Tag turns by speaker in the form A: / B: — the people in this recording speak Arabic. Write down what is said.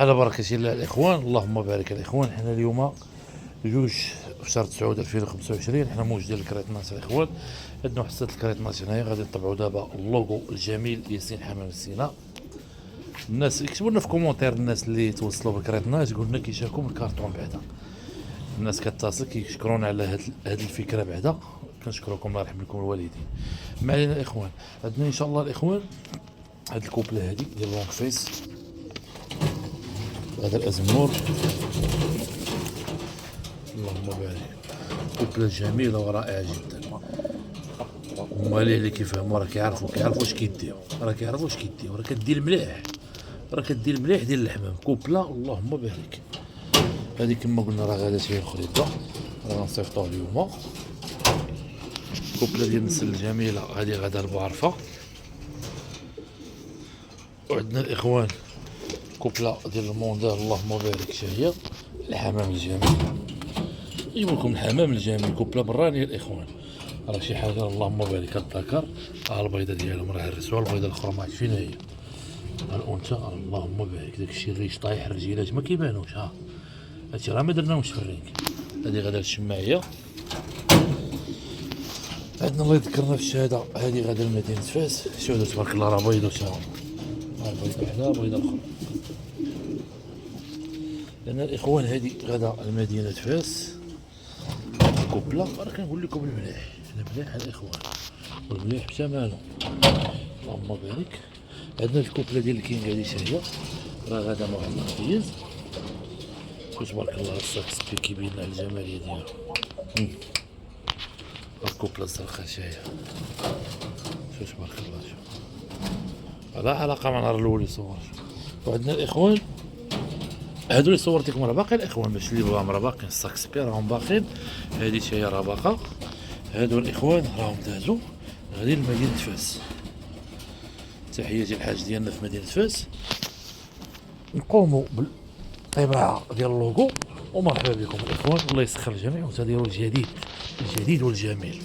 A: على بركة الله الإخوان، اللهم بارك الإخوان. حنا اليوم جوج في شهر 9 2025. حنا موجودين الكريتناس الإخوان. عندنا حصة الكريتناس هنايا غادي نطبعوا دابا اللوغو الجميل ياسين حمام السينا. الناس يكتبوا لنا في كومونتير، الناس اللي توصلوا بالكريتناس يقول لنا كيشاركوا من الكارطون بعدا. الناس كتصل كيشكرونا على هاد الفكرة بعدا، كنشكركم الله يرحم لكم الوالدين. ما علينا الإخوان، عندنا إن شاء الله الإخوان هاد الكوبلة هادي ديال لونغ فيس، هذا الأزمور اللهم بارك، كوبلة جميلة ورائعة جدا. هما اللي كيفهموا راه كيعرفوا واش كيديو، راه كيعرفوا واش كيديو، راه كدير مليح، راه كدير مليح ديال الحمام. كوبلة اللهم بارك. هذه كما قلنا راه غادا شي خريطة، راه غنصيفطوها اليوم. كوبلة ديال النسل الجميلة هذه غادا لبوعرفة. وعندنا الإخوان كوبلة ديال الموندار اللهم بارك، شهية الحمام الجميل. نجيب لكم الحمام الجميل كوبلة برانية الإخوان، راه شي حاجة اللهم بارك. الذكر البيضة ديالهم راه هرسوها، البيضة الأخرى ما عرفت فين هي. الأنثى اللهم بارك، داكشي الريش طايح، الرجيلات ما كيبانوش. ها هادشي راه ما درناهمش في الرينك. هادي غادا للشماعية. عندنا الله يذكرنا في الشهادة، هادي غادا لمدينة فاس. شوفوا تبارك الله راه بيضة، تا هما بيضة وحدة بيضة أخرى. لأن الإخوان هادي غادا لمدينة فاس كوبلة. راه كنقول لكم المليح، المليح الإخوان، والمليح بثمنه اللهم بارك. عندنا الكوبلة ديال الكينغ هادي شهية، راه غادا مع واحد الخبيز. تبارك الله الساكس كيبين على الجمالية ديالو. الكوبلة الزرقاء شهية، شوف تبارك الله. شوف لا علاقة مع النهار الأول اللي صور. وعندنا الإخوان هادو اللي صورت لكم راه باقي الإخوان، باش اللي بغاهم راه باقيين، الساكس بي راهم باقيين. هادي شهية راه باقا. هادو الإخوان راهم دازو غادي لمدينة فاس. تحياتي الحاج ديالنا في مدينة فاس. نقوموا بالطباعة ديال اللوغو، ومرحبا بكم الإخوان. الله يسخر الجميع، وتديروا الجديد والجميل.